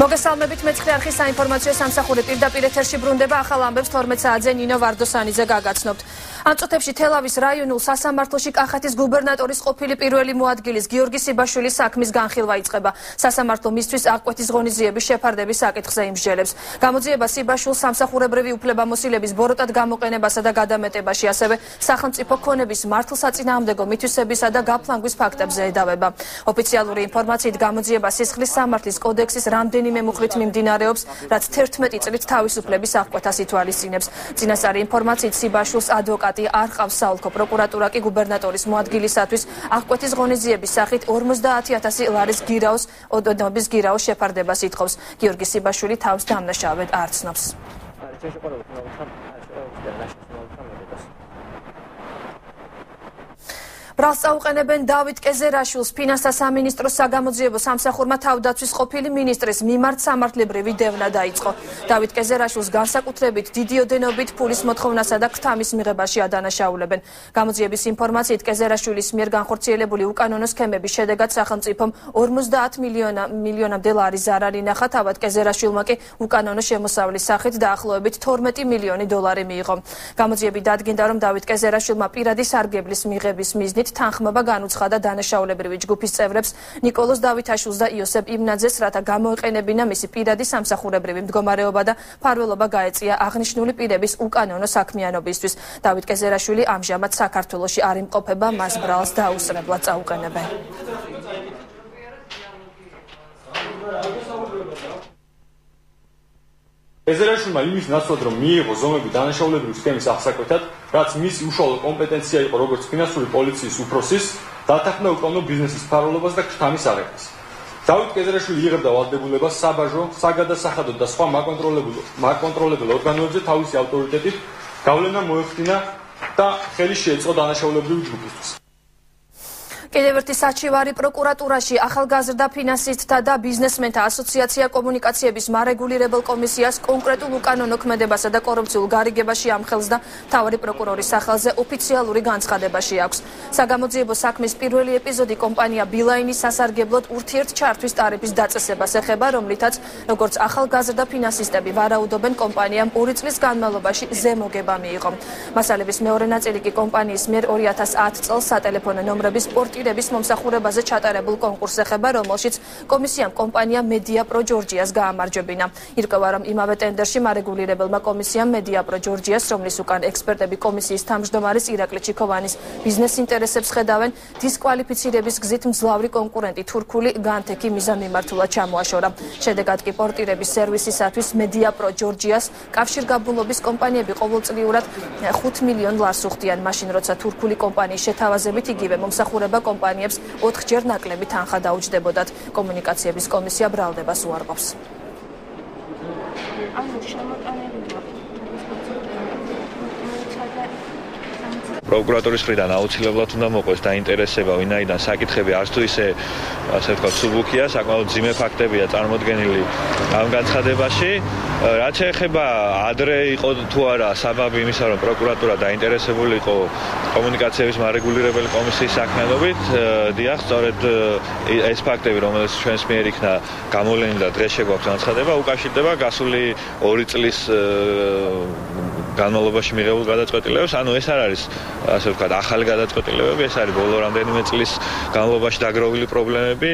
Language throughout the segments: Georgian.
მოგესალმებით მეცხრე არხის საინფორმაციო სამსახური პირდაპირ ეთერში ბრუნდება ახალ ამბებს 12 საათზე ნინო ვარდოსანიძე გაგაცნობთ. ამ წუთებში თელავის რაიონულ სასამართლოში კახეთის გუბერნატორის ყოფილი პირველი მოადგილის გიორგი სიბაშვილის საქმის განხილვა იწყება. სასამართლო მისთვის აღკვეთის ღონისძიების შეფარდების საკითხზე იმსჯელებს. გამოძიება სიბაშვილს სამსახურებრივი უფლებამოსილების ბოროტად გამოყენებასა და გადამეტებაში, ასევე სახელმწიფო ქონების მართლსაწინააღმდეგო მითვისებისა და გაფლანგვის ფაქტებზე ედავება. ოფიციალური ინფორმაციით გამოძიება სისხლის სამართლის კოდექსის რამდენიმე მუხლით მიმდინარეობს, რაც 11 წლით თავისუფლების აღკვეთას ითვალისწინებს. წინასწარი ინფორმაციით სიბაშვილს ადვოკატი არ ყავს საოლქო პროკურატურა კი გუბერნატორის მოადგილისათვის აღკვეთის ღონისძიების სახით 50,000 ლარის გირაოს ოდენობის გირაოს შეფარდებას ითხოვს. გიორგი სიბაშვილი თავს დამნაშავედ არ ცნობს. ბრალს წაუყენებენ დავით კეზერაშვილს, ფინანსთა სამინისტროს საგამოძიებო სამსახურმა თავდაცვის ყოფილი მინისტრის მიმართ სამართლებრივი დევნა დაიწყო. დავით კეზერაშვილს განსაკუთრებით დიდი ოდენობით ფულის მოთხოვნასა და ქთამის მიღებაში ადანაშაულებენ. გამოძიების ინფორმაციით კეზერაშვილის მიერ განხორციელებული უკანონო სქემების შედეგად სახელმწიფომ 50 მილიონამდე ლარის ზარალი ნახა, თავად კეზერაშვილმა კი უკანონო შემოსავლის სახით დაახლოებით 12 მილიონი დოლარი მიიღო. გამოძიები დადგინდა, რომ დავით კეზერაშვილმა პირადი სარგებლის მიღების მიზნით თანხმობა განუცხადა დანაშაულებრივი ჯგუფის წევრებს ნიკოლოზ დავითაშვილს და იოსებ იმნაძეს, რათა გამოეყენებინა მისი პირადი სამსახურებრივი მდგომარეობა და მფარველობა გაეწია აღნიშნული პირების უკანონო საქმიანობისთვის. დავით კეზერაშვილი ამჟამად საქართველოში არ იმყოფება, მას ბრალს დაუსწრებლად წაუყენებენ. კეზერაშვილმა იმის ნაცვლად, რომ მიიღო ზომები დანაშაულებრივი სქემის აღსაკვეთად, რაც მის უშუალო კომპეტენცია იყო როგორც ფინანსური პოლიციის უფროსის, დათანხმდა უკანონო ბიზნესის მფარველობას და ქთამის აღებას. დავით კეზერაშვილი იღებდა ვალდებულებას საბაჟო, საგადასახადო და სხვა მაკონტროლებელ ორგანოებზე თავისი ავტორიტეტით გავლენა მოეხდინა და ხელი შეეწყო დანაშაულებრივი ჯგუფისთვის. კიდევ ერთი საჩივარი პროკურატურაში ახალგაზრდა ფინანსისტთა და ბიზნესმენთა ასოციაცია კომუნიკაციების მარეგულირებელ კომისიას კონკრეტულ უკანონო ქმედებასა და კორუფციულ გარიგებაში ამხელს და მთავარი პროკურორის სახელზე ოფიციალური განცხადება შეაქვს. საგამოძიებო საქმის პირველი ეპიზოდი კომპანია ბილაინის სასარგებლოდ ურთიერთჩართვის ტარიფის დაწესებას ეხება, რომლითაც როგორც ახალგაზრდა ფინანსისტები ვარაუდობენ, კომპანიამ 2 წლის განმავლობაში ზემოგება მიიღო. მასალების მეორე ნაწილი კი კომპანიის მიერ 2010 წელს სატელეფონო ნომრების პორტირების მომსახურებაზე ჩატარებულ კონკურსს ეხება, რომელშიც კომისიამ კომპანია მედიაპრო ჯორჯიას გაამარჯვებინა. ირკვევა, რომ იმავე ტენდერში მარეგულირებელმა კომისიამ მედიაპრო ჯორჯიას, რომლის უკან ექსპერტები კომისიის თავმჯდომარის ირაკლი ჩიქოვანის ბიზნეს ინტერესებს ხედავენ, დისკვალიფიცირების გზით მძლავრი კონკურენტი თურქული განთექი მიზა მიმართულად ჩამოაშორა. შედეგად კი პორტირების სერვისისათვის მედიაპრო ჯორჯიას კავშირგაბმულობის კომპანიები ყოველწლიურად 5 მილიონ ლარს უხდიან, მაშინ როცა თურქული კომპანიის შეთავაზებით იგივე მომსახურება კომპანიებს 4-ჯერ ნაკლები თანხა დაუჯდებოდათ. კომუნიკაციების კომისია ბრალდებას უარყოფს. პროკურატურის მხრიდან აუცილებლად უნდა მოყვეს დაინტერესება, ვინაიდან საკითხები არც თუ ისე, ასე ვთქვათ, სუბუქია, საკმაოდ ძიმე ფაქტებია წარმოდგენილი ამ განცხადებაში. რაც შეეხება ადრე იყო თუ არა საბაბი იმისა, რომ პროკურატურა დაინტერესებული იყო კომუნიკაციების მარეგულირებელი კომისიის საქმიანობით, დიახ, სწორედ ეს ფაქტები, რომელიც ჩვენს მიერ იქნა გამოვლენილი და დღეს შეგვაქვს განცხადება, უკავშირდება გასული 2 წლის განმავლობაში მიღებულ გადაწყვეტილებებს. ანუ ეს არ არის, ასე ვთქვათ, ახალი გადაწყვეტილებები, ეს არის ბოლო რამდენიმე წლის განმავლობაში დაგროვილი პრობლემები,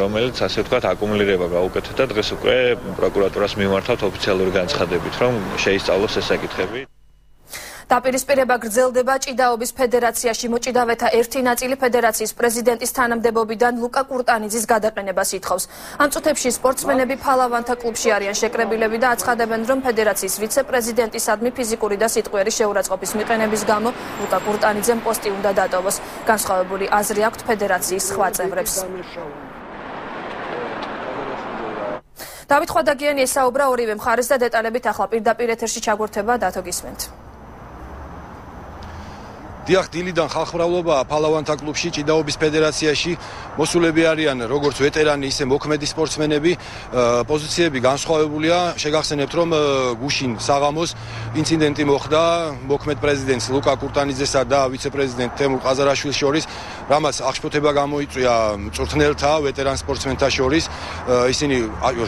რომელიც, ასე ვთქვათ, აკუმულირება გაუკეთდა დღეს უკვე პროკურატურას მიმართავთ ოფიციალური განცხადებით, რომ შეისწავლოს ეს საკითხები. დაპირისპირება გრძელდება ჭიდაობის ფედერაციაში. მოჭიდავეთა ერთი ნაწილი ფედერაციის პრეზიდენტის თანამდებობიდან ლუკა კურტანიძის გადაყენებას ითხოვს. ამ წუთებში სპორტსმენები ფალავანთა კლუბში არიან შეკრებილები და აცხადებენ, რომ ფედერაციის ვიცე-პრეზიდენტისადმი ფიზიკური და სიტყვიერი შეურაცხყოფის მიყენების გამო ლუკა კურტანიძემ პოსტი უნდა დატოვოს. განსხვავებული აზრი აქვთ ფედერაციის სხვა წევრებს. დავით ხვადაგიანი ესაუბრა ორივე მხარეს და დეტალებით ახლა პირდაპირ ეთერში ჩაგვერთება, დათო გისმენთ. დიახ, დილიდან ხალხმრავლობაა ფალავანთა კლუბში ჭიდაობის ფედერაციაში. მოსულები არიან როგორც ვეტერანი, ისე მოქმედი სპორტსმენები. პოზიციები განსხვავებულია. შეგახსენებთ, რომ გუშინ საღამოს ინციდენტი მოხდა მოქმედ პრეზიდენტს ლუკა კურტანიძესა და ვიცე-პრეზიდენტ თემურ ყაზარაშვილის შორის. რამაც აღშფოთება გამოიწვია მწვრთნელთა, ვეტერან სპორტსმენთა შორის. ისინი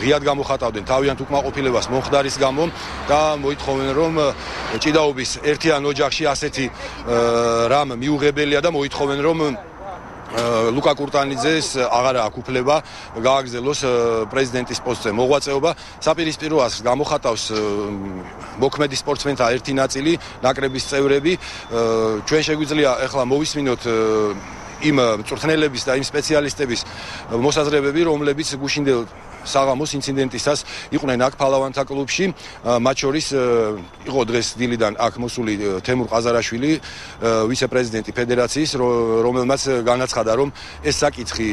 ღიად გამოხატავდნენ თავიანთ უკმაყოფილებას მომხდარის გამო და მოითხოვენ, რომ ჭიდაობის ერთიან ოჯახში ასეთი რამ მიუღებელია და მოითხოვენ, რომ ლუკა კურტანიძეს აღარ აქვს უფლება გააგრძელოს პრეზიდენტის პოსტზე მოღვაწეობა. საპირისპირო აზრს გამოხატავს მოქმედი სპორტსმენთა ერთი ნაწილი, ნაკრების წევრები. ჩვენ შეგვიძლია ახლა მოვისმინოთ იმ მწვრთნელების და იმ სპეციალისტების მოსაზრებები, რომლებიც გუშინდელ საღამოს ინციდენტისას იყვნენ აქ ფალავანთა კლუბში. მათ შორის იყო დღეს დილიდან აქ მოსული თემურ ყაზარაშვილი, ვიცე-პრეზიდენტი ფედერაციის, რომელმაც განაცხადა, რომ ეს საკითხი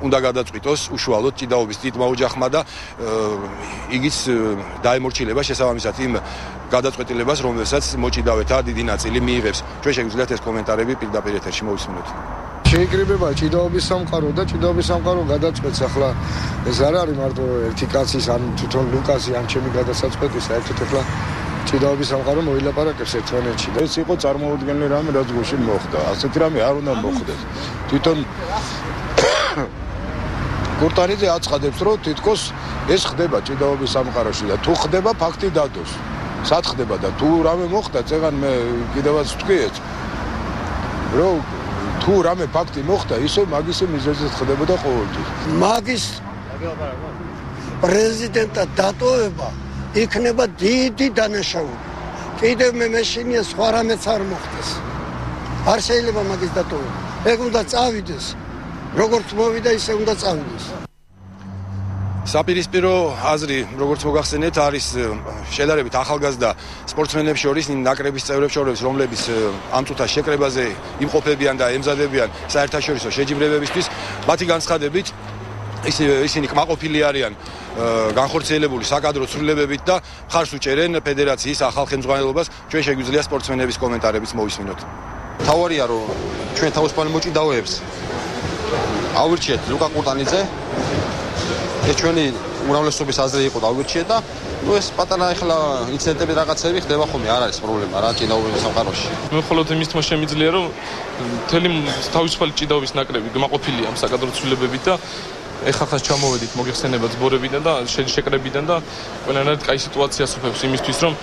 უნდა გადაწყვიტოს უშუალოდ ჭიდაობის დიდმა ოჯახმა და იგიც დაემორჩილება შესაბამისად იმ გადაწყვეტილებას, რომელსაც მოჭიდავეთა დიდი ნაწილი მიიღებს. ჩვენ შეგვიძლიათ ეს კომენტარები პირდაპირ ეთერში მოვისმინოთ. შეიკრიბება ჭიდაობის სამყარო და ჭიდაობის სამყარო გადაწყვეტს. ახლა ეს არ არის მარტო ერთი კაცის ან თვითონ ლუკასი ან ჩემი გადასაწყვეტი, საერთოდ ახლა ჭიდაობის სამყარო მოილაპარაკებს ერთმანეთში. ეს იყო წარმოუდგენელი რამე, რაც გუშინ მოხდა. ასეთი რამე არ უნდა მოხდეს. თვითონ კურტანიძე აცხადებს, რომ თითქოს ეს ხდება ჭიდაობის სამყაროში და თუ ხდება ფაქტი დადოს. სად ხდება და თუ რამე მოხდა, წეგან მე კიდევაც ვთქვი ეს, რომ თუ რამე ფაქტი მოხდა, ისო მაგისე მიზეზით ხდებოდა ყოველთვის. მაგის პრეზიდენტად დატოვება იქნება დიდი დანაშაული. კიდევ მე მეშინია სხვა რამეც არ მოხდეს. არ შეიძლება მაგის დატოვება. ეგ უნდა წავიდეს. როგორც მოვიდა, ისე უნდა წავიდეს. საპირისპირო აზრი, როგორც მოგახსენეთ, არის შედარებით ახალგაზრდა სპორტსმენებს შორის, იმ ნაკრების წევრებს შორის, რომლებიც ამ წუთას შეკრებაზე იმყოფებიან და ემზადებიან საერთაშორისო შეჯიბრებებისთვის. მათი განცხადებით, ისინი კმაყოფილი არიან განხორციელებული საკადრო ცვლილებებით და მხარს უჭერენ ფედერაციის ახალ ხელმძღვანელობას. ჩვენ შეგვიძლია სპორტსმენების კომენტარებიც მოვისმინოთ. თავარია, რომ ჩვენ თავისუფალი მოჭიდავეებს ავირჩიეთ ლუკა კურტანიძე. ეს ჩვენი უმრავლესობის აზრი იყო დავირჩიეთ და ეს პატარა ახლა ინციდენტები რაღაცები ხდება ხოლმე, არ არის პრობლემა რა ჭიდაობის სამყაროში. მე მხოლოდ იმის თქმა შემიძლია, რომ მთელი თავისუფალი ჭიდაობის ნაკრები გმაყოფილია ამ საკადრო ცვლილებებით და ეხლა ხას ჩამოვედით მოგეხსენებათ ზბორებიდან და შეკრებიდან და ყველანაირად კაი სიტუაციას უფევს იმისთვის, რომ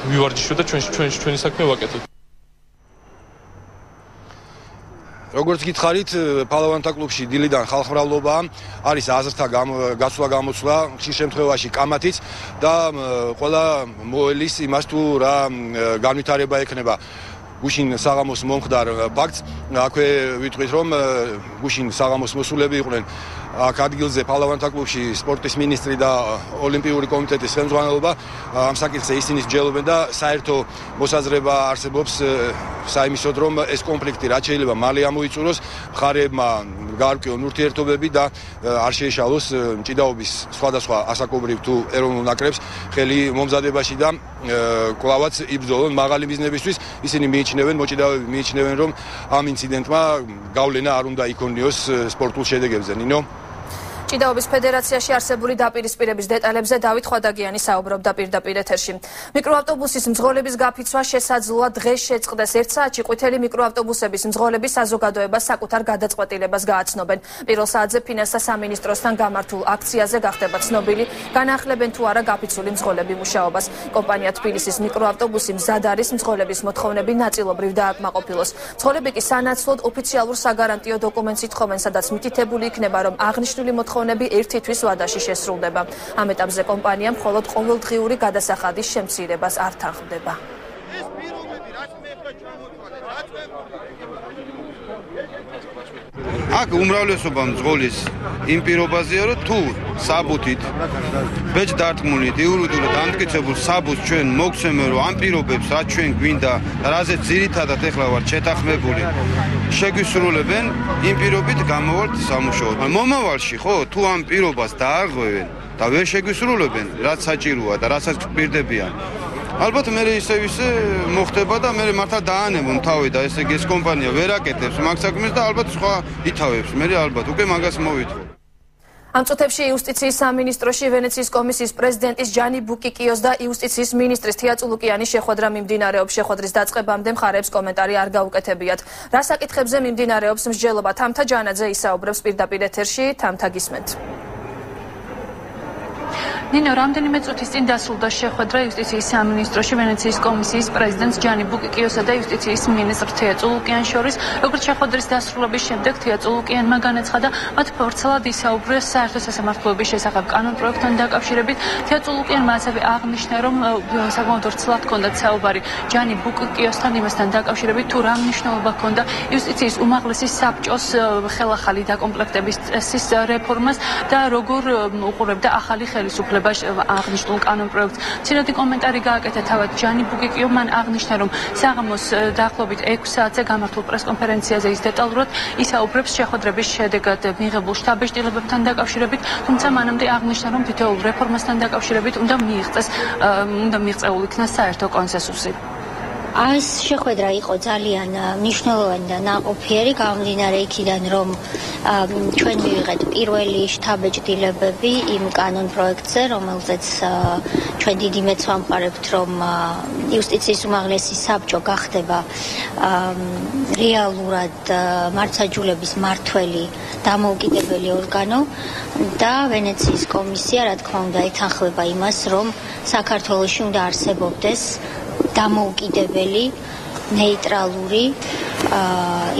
ვივარჯიშოთ და ჩვენი საქმე ვაკეთოთ. როგორც გითხარით, ფალავანთა კლუბში დილიდან ხალხმრავლობაა, არის აზრთა გაცვლა-გამოცვლა, ხშირ შემთხვევაში კამათიც და ყველა მოელის იმას თუ რა განვითარება ექნება გუშინ საღამოს მომხდარ ფაქტს. აქვე ვიტყვით, რომ გუშინ საღამოს მოსულები იყვნენ აქ ადგილზე ფალავანთა კლუბში სპორტის მინისტრი და ოლიმპიური კომიტეტის ხელმძღვანელობა. ამ საკითხზე ისინი მსჯელობენ და საერთო მოსაზრება არსებობს საიმისოდ, რომ ეს კონფლიქტი რაც შეიძლება მალე ამოიწუროს, მხარეებმა გაარკვიონ ურთიერთობები და არ შეეშალოს ჭიდაობის სხვადასხვა ასაკობრივ თუ ეროვნულ ნაკრებს ხელი მომზადებაში და კლავაც იბრძოლონ მაღალი მიზნებისთვის. ისინი მოჭიდავეები მიიჩნევენ, რომ ამ ინციდენტმა გავლენა არ უნდა იქონიოს სპორტულ შედეგებზე. ნინო ჭიდაობის ფედერაციაში არსებული დაპირისპირების დეტალებზე დავით ხვადაგიანი საუბრობდა პირდაპირ ეთერში. მიკროავტობუსის მძღოლების გაფიცვა შესაძლოა დღეს შეწყდეს. 1 საათში ყვითელი მიკროავტობუსების მძღოლები საზოგადოებას საკუთარ გადაწყვეტილებას გააცნობენ. პირველ საათზე ფინანსთა სამინისტროსთან გამართულ აქციაზე გახდება ცნობილი, განახლებენ თუ არა გაფიცული მძღოლები მუშაობას. კომპანია თბილისის მიკროავტობუსი მზად არის მძღოლების მოთხოვნები ნაწილობრივ დააკმაყოფილოს. მძღოლები კი სანაცვლოდ ოფიციალურ საგარანტიო დოკუმენტს ითხოვენ, სადაც მითითებული იქნება, რომ აღნიშნული მოთხოვნები ერთი თვის ვადაში შესრულდება. ამ ეტაპზე კომპანია მხოლოდ ყოველდღიური გადასახადის შემცირებას არ თანხმდება. აქ უმრავლესობა მძღოლის იმ პირობაზეა, რომ თუ საბუთით ბეჭდარტყმულით იურიდიულად დამტკიცებულ საბუთს ჩვენ მოგცემენ, რომ ამ პირობებს რაც ჩვენ გვინდა, რაზეც ძირითადად ეხლა ვართ შეთანხმებული, შეგვისრულებენ, იმ პირობით გამოვართ სამუშაოდ. მომავალში ხო, თუ ამ პირობას დაარღვევენ და ვერ შეგვისრულებენ, რაც საჭიროა და რასაც გვპირდებიან, ალბათ მე ისე მოხდება და მე მართლა დაანებონ თავი და ესე იგი ეს კომპანია ვერ აკეთებს მაგ საქმეს და ალბათ სხვა ითავებს. მე ალბათ უკვე მაგას მოვითხოვ. ამ წუთებში იუსტიციის სამინისტროში ვენეციის კომისიის პრეზიდენტის ჯანი ბუკიკიოს და იუსტიციის მინისტრის თია წულუკიანის შეხვედრა მიმდინარეობს. შეხვედრის დაწყებამდე მხარეებს კომენტარი არ გაუკეთებიათ. რა საკითხებზე მიმდინარეობს მსჯელობა? თამთა ჯანაძე ისაუბრებს პირდაპირ ეთერში. თამთა, გისმენთ. ნინო, რამდენიმე წუთის წინ დასრულდა შეხვედრა იუსტიციის სამინისტროში ვენეციის კომისიის პრეზიდენტს ჯანი ბუკიკიოსა და იუსტიციის მინისტრ თია წულუკიანს შორის. როგორც შეხვედრის დასრულების შემდეგ თია წულუკიანმა განაცხადა, მათ ფორცელად ისაუბრეს საერთო სასამართლოების შესახებ კანონპროექტთან დაკავშირებით. თია წულუკიანმა ასევე აღნიშნა, რომ საკმაოდ რცლად ჰქონდათ საუბარი ჯანი ბუკიკიოსთან იმასთან დაკავშირებით, თუ რა მნიშვნელობა ჰქონდა იუსტიციის უმაღლესი საბჭოს ხელახალი დაკომპლექტების წესის რეფორმას და როგორ უყურებდა ახალი ხელისუფლება აღნიშნულ კანონპროექტს. მცირედი კომენტარი გააკეთა თავად ჯანი ბუკიკიო. მან აღნიშნა, რომ საღამოს დაახლოებით 6 საათზე გამართულ პრესკონფერენციაზე ის დეტალურად ისაუბრებს შეხვედრების შედეგად მიღებულ შთაბეჭდილებებთან დაკავშირებით, თუმცა მანამდე აღნიშნა, რომ თითოეულ რეფორმასთან დაკავშირებით უნდა მიღწეულ იქნას საერთო კონსენსუსი. ეს შეხვედრა იყო ძალიან მნიშვნელოვანი და ნაყოფიერი, გამომდინარე იქიდან, რომ ჩვენ მივიღეთ პირველი შთაბეჭდილებები იმ კანონპროექტზე, რომელზეც ჩვენ დიდი მეც ვამყარებთ, რომ იუსტიციის უმაღლესი საბჭო გახდება რეალურად მართლმსაჯულების მმართველი დამოუკიდებელი ორგანო და ვენეციის კომისია, რა თქმა უნდა, ეთანხმება იმას, რომ საქართველოში უნდა არსებობდეს დამოუკიდებელი, ნეიტრალური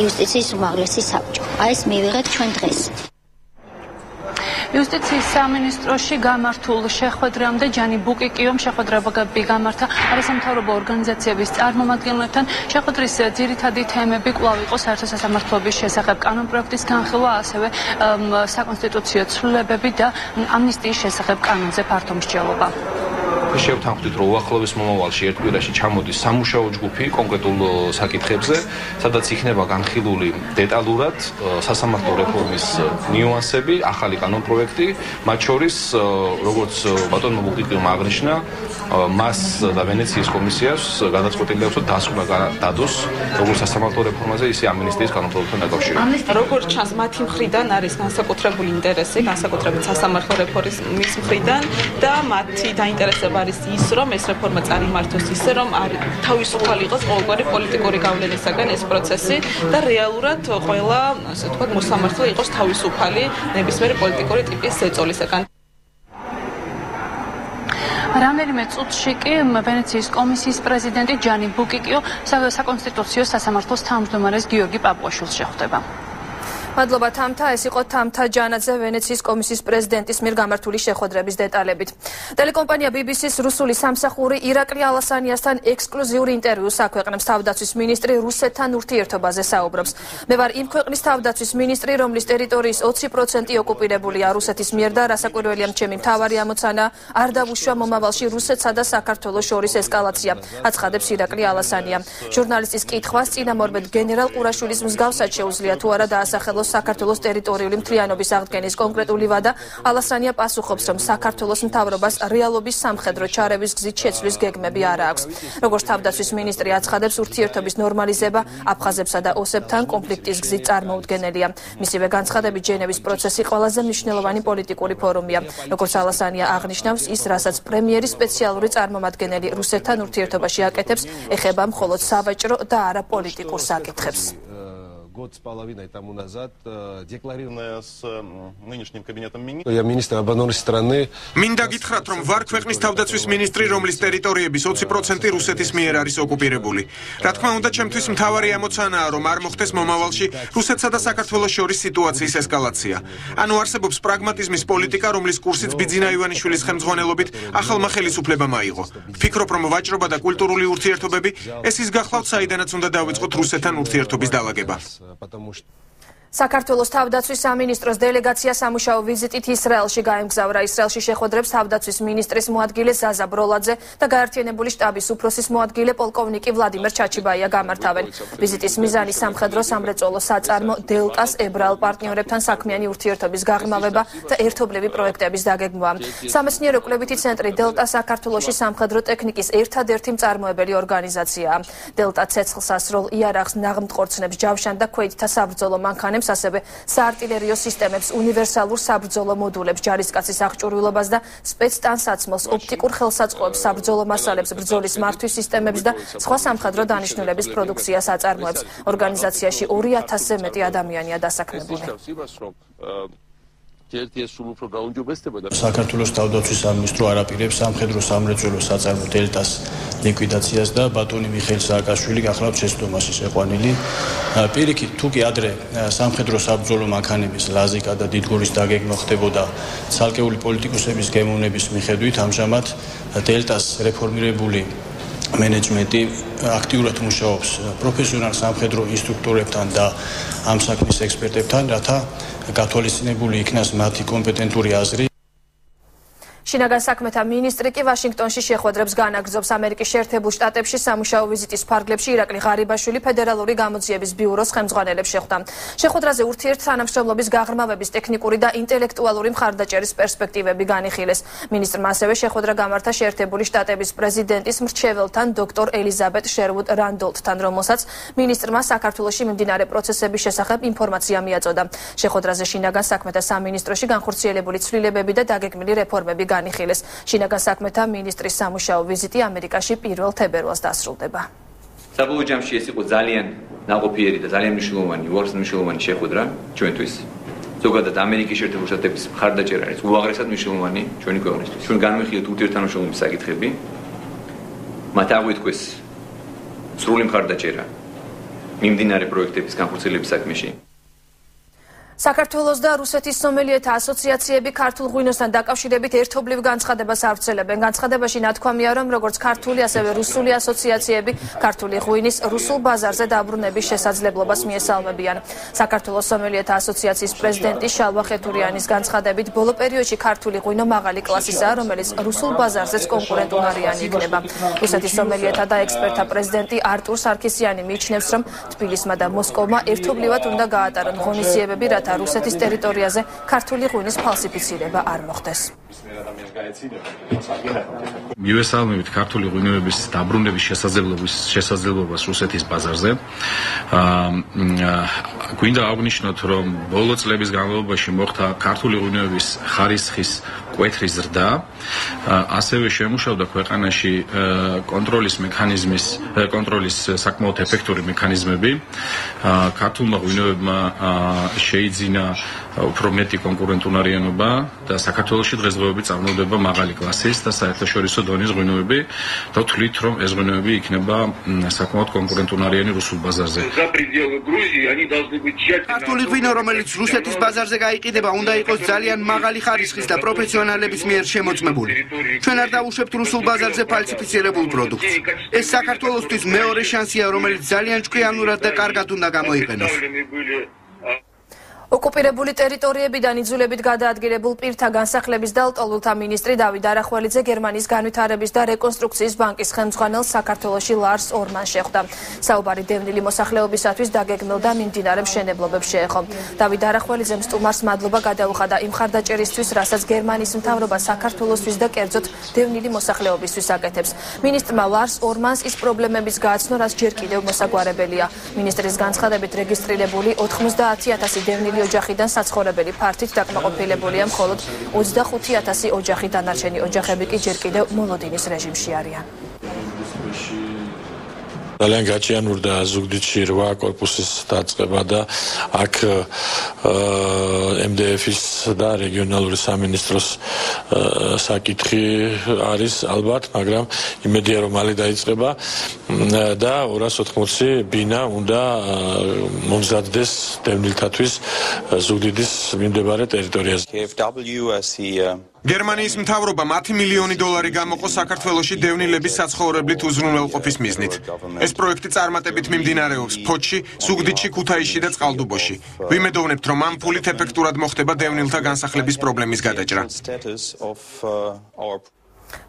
იუსტიციის უმაღლესი საბჭო. ეს მივიღეთ ჩვენ დღეს. იუსტიციის სამინისტროში გამართულ შეხვედრამდე ჯანი ბუკიკიომ შეხვედრები გამართა არასამთავრობო ორგანიზაციების წარმომადგენლებთან. შეხვედრის ძირითადი თემები კვლავ იყო საერთო სასამართლოების შესახებ კანონპროექტის განხილვა, ასევე საკონსტიტუციო ცვლილებები და ამნისტიის შესახებ კანონზე ფართო მსჯელობა. შევთანხმდით, რომ უახლოეს მომავალში ერთ კვირაში ჩამოდის სამუშაო ჯგუფი კონკრეტულ საკითხებზე, სადაც იქნება განხილული დეტალურად სასამართლო რეფორმის ნიუანსები, ახალი კანონპროექტი, მათ შორის, როგორც ბატონმა ბუკიკიომ აღნიშნა, მას და ვენეციის კომისიას გადაწყვეტილი აქვს, რომ დასკვნა დადოს როგორც სასამართლო რეფორმაზე, ისე ამნისტიის კანონპროექტთან დაკავშირებით. როგორც ჩანს, მათი მხრიდან არის განსაკუთრებული ინტერესი, განსაკუთრებით სასამართლო რეფორმის მხრიდან და მათი დაინტერესება არის ის, რომ ეს რეფორმა წარიმართოს ისე, რომ თავისუფალი იყოს ყოველგვარი პოლიტიკური გავლენისაგან ეს პროცესი და რეალურად ყველა, ასე ვთქვათ, მოსამართლე იყოს თავისუფალი ნებისმიერი პოლიტიკური ტიპის ზეწოლისაგან. რამდენიმე წუთში კი ვენეციის კომისიის პრეზიდენტი ჯანი ბუკიკიო საკონსტიტუციო სასამართლოს თავმჯდომარეს გიორგი პაპუაშვილს შეხვდება. მადლობა თამთა, ეს იყო თამთა ჯანაძე ვენეციის კომისიის პრეზიდენტის მიერ გამართული შეხვედრების დეტალებით. ტელეკომპანია BBC-ს რუსული სამსახური ირაკლი ალასანიასთან ექსკლუზიური ინტერვიუს აქვეყნებს. თავდაცვის მინისტრი რუსეთთან ურთიერთობაზე საუბრობს. მე ვარ იმ ქვეყნის თავდაცვის მინისტრი, რომლის ტერიტორიის 20% ოკუპირებულია რუსეთის მიერ და რასაკვირველია, ჩემი მთავარი ამოცანა არ დავუშვა მომავალში რუსეთსა და საქართველოს შორის ესკალაცია, აცხადებს ირაკლი ალასანია. ჟურნალისტის კითხვას წინამორბედ გენერალ ყურაშვილის მსგავსად შეუძლია თუ არა დაასახელოს საქართველოს ტერიტორიული მთლიანობის აღდგენის კონკრეტული ვადა. ალასანია პასუხობს, რომ საქართველოს მთავრობას რეალობის სამხედრო ჩარევის გზით შეცვლის გეგმები არ აქვს. როგორც თავდაცვის მინისტრი აცხადებს, ურთიერთობის ნორმალიზება აფხაზებსა და ოსებთან კონფლიქტის გზით წარმოუდგენელია. მისივე განცხადებით, ჟენევის პროცესი ყველაზე მნიშვნელოვანი პოლიტიკური ფორუმია. როგორც ალასანია აღნიშნავს, ის, რასაც პრემიერის სპეციალური წარმომადგენელი რუსეთთან ურთიერთობაში აკეთებს, ეხება მხოლოდ სავაჭრო და არა პოლიტიკურ საკითხებს. Год с половиной тому назад декларированная с нынешним кабинетом министров. Я министр обороны страны. მინდა გითხრათ, რომ ვარ ქვეყნის თავდაცვის მინისტრი, რომლის ტერიტორიების 20% რუსეთის მიერ არის ოკუპირებული. რა თქმა უნდა, ჩემთვის მთავარი ამოცანაა, რომ არ მოხდეს მომავალში რუსეთსა და საქართველოს შორის სიტუაციის ესკალაცია. ანუ არსებობს პრაგმატიზმის პოლიტიკა, რომლის კურსიც ბიძინა ივანიშვილის ხელმძღვანელობით ახალმა ხელისუფლებამ აიღო. ვფიქრობ, რომ ვაჭრობა და კულტურული ურთიერთობები ეს ის გახლავთ, საიდანაც უნდა დავიწყოთ რუსეთთან ურთიერთობის დალაგება. Потому что საქართველოს თავდაცვის სამინისტროს დელეგაცია სამუშაო ვიზიტით ისრაელში გაემგზავრა. ისრაელში შეხვედრებს თავდაცვის მინისტრის მოადგილე ზაზა ბროლაძე და გაერთიანებული შტაბის უფროსის მოადგილე პოლკოვნიკი ვლადიმერ ჩაჩიბაია გამართავენ. ვიზიტის მიზანი სამხედრო სამრეწველო საწარმო დელტას ებრაელ პარტნიორებთან საქმიანი ურთიერთობის გაღრმავება და ერთობლივი პროექტების დაგეგმვაა. სამეცნიერო კვლევითი ცენტრი დელტა საქართველოში სამხედრო ტექნიკის ერთადერთი მწარმოებელი ორგანიზაციაა. დელტა ცეცხლსასროლ იარაღს, ნაღმტყორცნებს, ჯავშან და ქვეითთა საბრძოლო მანქანებს სისტემებს, ასევე საარტილერიო სისტემებს, უნივერსალურ საბრძოლო მოდულებს, ჯარისკაცის აღჭურვილობას და სპეცტანსაცმელს, ოპტიკურ ხელსაწყოებს, საბრძოლო მასალებს, ბრძოლის მართვის სისტემებს და სხვა სამხედრო დანიშნულების პროდუქციას აწარმოებს. ორგანიზაციაში 2000-ზე მეტი ადამიანია დასაქმებული. საქართველოს თავდაცვის სამინისტრო არაპირებს სამხედრო სამრეწველო საწარმო დელტას ლიკვიდაციას და ბატონი მიხეილ სააკაშვილი გახლავთ შეცდომაშიც ეყვანილი. პირიქით, თუ კი ადრე სამხედრო საბრძოლო მანქანების ლაზიკა და დიდგორის დაგეგმვა ხდებოდა ცალკეული პოლიტიკოსების გემოვნების მიხედვით, ამჟამად დელტას რეფორმირებული მენეჯმენტი აქტიურად მუშაობს პროფესიონალ სამხედრო ინსტრუქტორებთან და ამ საქმის ექსპერტებთან, რათა გათვალისწინებული იქნას მათი კომპეტენტური აზრი. შინაგან საქმეთა მინისტრი კი ვაშინგტონში შეხვედრებს განაგრძობს. ამერიკის შეერთებულ შტატებში სამუშაო ვიზიტის ფარგლებში ირაკლი ღარიბაშვილი ფედერალური გამოძიების ბიუროს ხელმძღვანელებს შეხვდა. შეხვედრაზე ურთიერთთანამშრომლობის გაღრმავების ტექნიკური და ინტელექტუალური მხარდაჭერის პერსპექტივები განიხილეს. მინისტრმა ასევე შეხვედრა გამართა შეერთებული შტატების პრეზიდენტის მრჩეველთან დოქტორ ელიზაბეთ შერვუდ რანდოლთთან, რომელსაც მინისტრმა საქართველოში მიმდინარე პროცესების შესახებ ინფორმაცია მიაწოდა. შეხვედრაზე შინაგან საქმეთა სამინისტროში განხორციელებული ცვლილებები და დაგეგმილი რეფორმები განიხილეს. შინაგან საქმეთა მინისტრის სამუშაო ვიზიტი ამერიკაში 1 თებერვალს დასრულდება. საბოლოო ჯამში ეს იყო ძალიან ნაყოფიერი და ძალიან მნიშვნელოვანი შეხვედრა ჩვენთვის. ზოგადად ამერიკის შეერთებულ შტატების მხარდაჭერა არის უაღრესად მნიშვნელოვანი ჩვენი ქვეყნისთვის. ჩვენ განვიხილეთ ურთიერთთანამშრომლობის საკითხები. მათ აღვიქვეს სრული მხარდაჭერა მიმდინარე პროექტების განხორციელების საქმეში. საქართველოს და რუსეთის სომელიეთა ასოციაციები ქართულ ღვინოსთან დაკავშირებით ერთობლივ განცხადებას ავრცელებენ. განცხადებაში ნათქვამია, რომ როგორც ქართული, ასევე რუსული ასოციაციები ქართული ღვინის რუსულ ბაზარზე დაბრუნების შესაძლებლობას მიესალმებიან. საქართველოს სომელიეთა ასოციაციის პრეზიდენტი შალვა ხეთურიანის განცხადებით, ბოლო პერიოდში ქართული ღვინო მაღალი კლასისაა, რომელიც რუსულ ბაზარზეც კონკურენტუნარიანი იქნება. რუსეთის სომელიეთა და ექსპერტთა პრეზიდენტი არტურ სარქისიანი მიიჩნევს, რომ თბილისმა და მოსკოვმა ერთობლივად უნდა გაატარონ ღონისძიებები, რათა რუსეთის ტერიტორიაზე ქართული ღვინის ფალსიფიცირება არ მოხდეს. მივესალმებით ქართული ღვინოების დაბრუნების შესაძლებლობას რუსეთის ბაზარზე. გვინდა აღვნიშნოთ, რომ ბოლო წლების განმავლობაში მოხდა ქართული ღვინოების ხარისხის კვეთრი ზრდა, ასევე შემუშავდა ქვეყანაში კონტროლის საკმაოდ ეფექტური მექანიზმები. ქართულმა ღვინოებმა შეიძინა უფრო მეტი კონკურენტუნარიანობა და საქართველოში დღესდღეობით წარმოდება მაღალი კლასის და საერთაშორისო დონის ღვინოები და ვთვლით, რომ ეს ღვინოები იქნება საკმაოდ კონკურენტუნარიანი რუსულ ბაზარზე. ქართული ღვინო, რომელიც რუსეთის ბაზარზე გაიყიდება, უნდა იყოს ძალიან მაღალი ხარისხის და პროფესიონალების მიერ შემოწმებული. ჩვენ არ დავუშვებთ რუსულ ბაზარზე ფალსიფიცირებულ პროდუქტს. ეს საქართველოსთვის მეორე შანსია, რომელიც ძალიან ჭკვიანურად და კარგად უნდა გამოიყენოს. ოკუპირებული ტერიტორიებიდან იძულებით გადაადგილებულ პირთა განსახლების და ლტოლვილთა მინისტრი დავით არახველიძე გერმანიის განვითარების და რეკონსტრუქციის ბანკის ხელმძღვანელს საქართველოში ლარს ორმანს შეხვდა. საუბარი დევნილი მოსახლეობისათვის დაგეგმილ და მიმდინარე მშენებლობებს შეეხო. დავით არახველიძემ სტუმარს მადლობა გადაუხადა იმ მხარდაჭერისთვის, რასაც გერმანიის მთავრობა საქართველოსთვის და კერძოდ დევნილი მოსახლეობისთვის აკეთებს. მინისტრმა ლარს ორმანს ის პრობლემების გააცნო, რაც ჯერ კიდევ მოსაგვარებელია. მინისტრის განცხადებით რეგისტრირებული 90,000 დევნილი ოჯახიდან საცხოვრებელი ფართით დაკმაყოფილებულია მხოლოდ 25,000 ოჯახი, დანარჩენი ოჯახები კი ჯერ კიდევ მოლოდინის რეჟიმში არიან. ძალიან გაჭიანურდა ზუგდიდში 8 კორპუსის დაწყება და აქ MDF-ის და რეგიონალური სამინისტროს საკითხი არის ალბათ, მაგრამ იმედია რომ მალე დაიწყება და 280 ბინა უნდა მომზადდეს დევნილთათვის ზუგდიდის მიმდებარე ტერიტორიაზე. გერმანიის მთავრობამ 10 მილიონი დოლარი გამოყო საქართველოში დევნილების საცხოვრებლით უზრუნველყოფის მიზნით. ეს პროექტი წარმატებით მიმდინარეობს ფოთში, ზუგდიდში, ქუთაისში და წყალტუბოში. ვიმედოვნებთ, რომ ამ ფულით ეფექტურად მოხდება დევნილთა განსახლების პრობლემის გადაჭრა.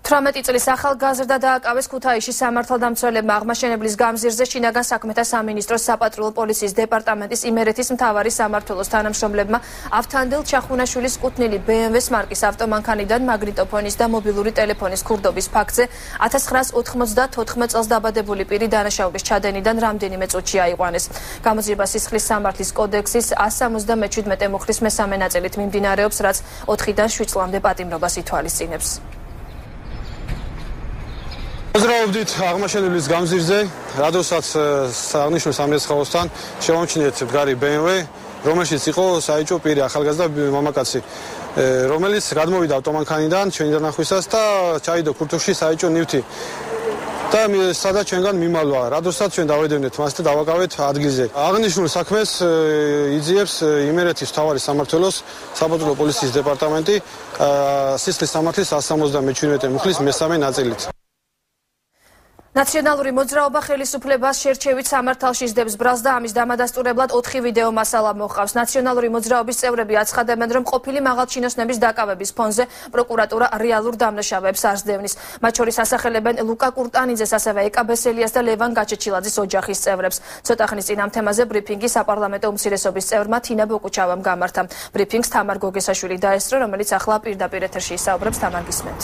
18 წლის ახალგაზრდა დააკავეს ქუთაისში სამართალდამცველებმა აღმაშენებლის გამზირზე შინაგან საქმეთა სამინისტროს საპატრულო პოლიციის დეპარტამენტის იმერეთის მთავარი სამმართველოს თანამშრომლებმა ავთანდილ ჩახუნაშვილის კუთვნილი BMW-ს მარკის ავტომანქანიდან მაგნიტოფონის და მობილური ტელეფონის ქურდობის ფაქტზე 1994 წელს დაბადებული პირი დანაშაულის ჩადენიდან რამდენიმე წუთში აიყვანეს. გამოძიება სისხლის სამართლის კოდექსის 177 მუხლის მესამე ნაწილით მიმდინარეობს, რაც 4-დან 7 წლამდე პატიმრობას ითვალისწინებს. მოძრაობდით აღმაშენებლის გამზირზე, როდესაც აღნიშნულ სამრეცხაოსთან შევამჩნიეთ მდგარი BMW, რომელშიც იყო საეჭვო პირი ახალგაზრდა მამაკაცი, რომელიც გადმოვიდა ავტომანქანიდან ჩვენი დანახვისას და ჩაიდო ქურთულში საეჭვო ნივთი. და სადაც ჩვენგან მიმალვა, როდესაც ჩვენ დავედევნეთ მას და დავაკავეთ ადგილზე. აღნიშნულ საქმეს იძიებს იმერეთის მთავარი სამმართველოს საპატრულო პოლიციის დეპარტამენტი სისხლის სამართლის 177 მუხლის მესამე ნაწილით. ნაციონალური მოძრაობა ხელისუფლებას შერჩევით სამართალში სდებს ბრალს და ამის დამადასტურებლად 4 ვიდეო მასალა მოჰყავს. ნაციონალური მოძრაობის წევრები აცხადებენ, რომ ყოფილი მაღალჩინოსნების დაკავების ფონზე პროკურატურა რეალურ დამნაშავეებს არ სდევნის. მათ შორის ასახელებენ ლუკა კურტანიძეს, ასევე ეკა ბესელიას და ლევან გაჩეჩილაძის ოჯახის წევრებს. ცოტა ხნის წინ ამ თემაზე ბრიფინგი საპარლამენტო უმცირესობის წევრმა თინა ბოკუჩავამ გამართა. ბრიფინგს თამარ გოგესაშვილი დაესწრო, რომელიც ახლა პირდაპირ ეთერში ისაუბრებს. თამარ გისმენთ.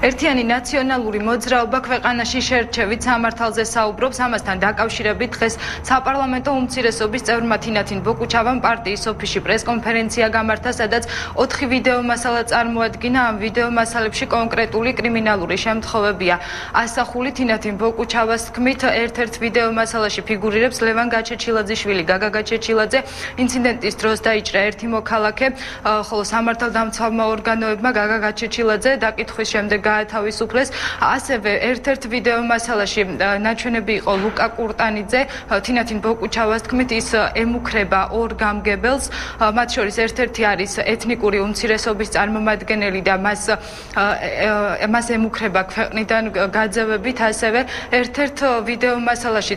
ერთიანი ნაციონალური მოძრაობა ქვეყანაში შერჩევით სამართალზე საუბრობს. ამასთან დაკავშირებით დღეს საპარლამენტო უმცირესობის წევრმა თინათინ ბოკუჩავამ პარტიის ოფისში პრესკონფერენცია გამართა, სადაც 4 ვიდეო მასალა წარმოადგინა. ამ ვიდეო მასალებში კონკრეტული კრიმინალური შემთხვევებია ასახული. თინათინ ბოკუჩავას თქმით, ერთ-ერთ ვიდეო მასალაში ფიგურირებს ლევან გაჩეჩილაძიშვილი, გაგა გაჩეჩილაძე. ინციდენტის დროს დაიჭრა ერთი მოქალაქე, ხოლო სამართალდამცავმა ორგანოებმა გაგა გაჩეჩილაძე დაკითხვის შემდეგ გაათავისუფლეს. ასევე ერთ-ერთ ვიდეო მასალაში ნაჩვენები იყო ლუკა კურტანიძე. თინათინ ბოკუჩავას თქმით, ის ემუქრება ორ გამგებელს. მათ შორის ერთ-ერთი არის ეთნიკური უმცირესობის წარმომადგენელი და მას ემუქრება ქვეყნიდან გაძევებით. ასევე ერთ-ერთ ვიდეო მასალაში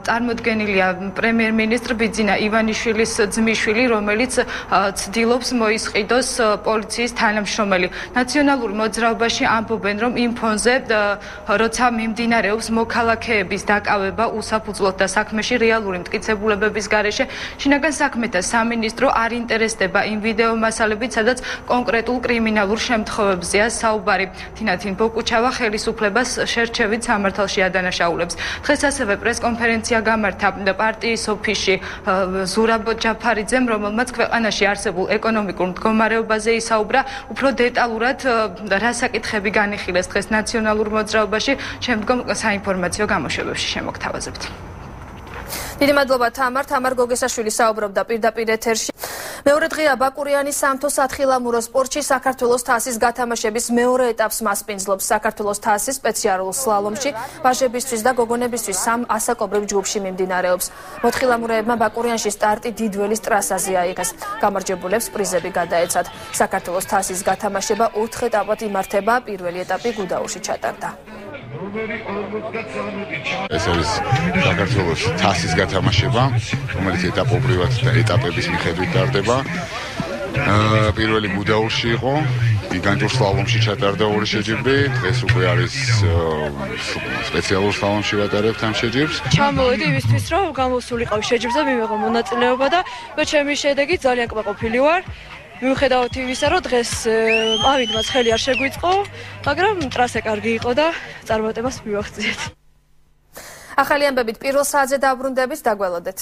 წარმოდგენილია პრემიერ-მინისტრ ბიძინა ივანიშვილის ძმისშვილი, რომელიც ცდილობს მოისყიდოს პოლიციის თანამშრომელი. ნაციონალურ მოძრაობაში ამბობენ, რომ იმ ფონზე, როცა მიმდინარეობს მოქალაქეების დაკავება უსაფუძვლოდ და საქმეში რეალური მტკიცებულებების გარეშე, შინაგან საქმეთა სამინისტრო არ ინტერესდება იმ ვიდეო მასალებით, სადაც კონკრეტულ კრიმინალურ შემთხვევებზეა საუბარი. თინათინ ბოკუჩავა ხელისუფლებას შერჩევით სამართალში ადანაშაულებს. დღეს ასევე პრესკონფერენცია გამართა პარტიის ოფისში ზურაბ ჯაფარიძემ, რომელმაც ქვეყანაში არსებულ ეკონომიკურ მდგომარეობაზე ისაუბრა. უფრო დეტალურად რა საკითხები განიხილეს დღეს ნაციონალურ მოძრაობაში, შემდგომ საინფორმაციო გამოშვებებში შემოგთავაზებთ. დიდი მადლობა თამარ გოგესაშვილი საუბრობდა პირდაპირ ეთერში. მეორე დღეა ბაკურიანის სამთო სათხილამურო სპორტში საქართველოს თასის გათამაშების მეორე ეტაპს მასპინძლობს. საქართველოს თასი სპეციალურ სლალომში ვაჟებისთვის და გოგონებისთვის 3 ასაკობრივ ჯგუფში მიმდინარეობს. მოთხილამურეებმა ბაკურიანში სტარტი დიდველის ტრასაზე აიღეს. გამარჯვებულებს პრიზები გადაეცათ. საქართველოს თასის გათამაშება 4 ეტაპად იმართება. პირველი ეტაპი გუდაურში ჩატარდა. ეს არის საქართველოს თასის გათამაშება, რომელიც ეტაპობრივად და ეტაპების მიხედვით ტარდება. პირველი გუდაურში იყო, გიგანტურ სლალომში ჩატარდა 2 შეჯიბრი, დღეს უკვე არის სპეციალურ სლალომში ვატარებთ ამ შეჯიბრს. ჩამოვედი იმისთვის, რომ გამოსულიყავ შეჯიბრზე, მივიღო მონაწილეობა და ჩემი შედეგი ძალიან კმაყოფილი ვარ. მიუხედავად იმისა, რომ დღეს ავიდმაც ხელი არ შეგვიწყო, მაგრამ ტრასა კარგი იყო და წარმატებას მივაღწიეთ. ახალი ამბებით პირველ საათზე დაბრუნდებით, დაგველოდეთ.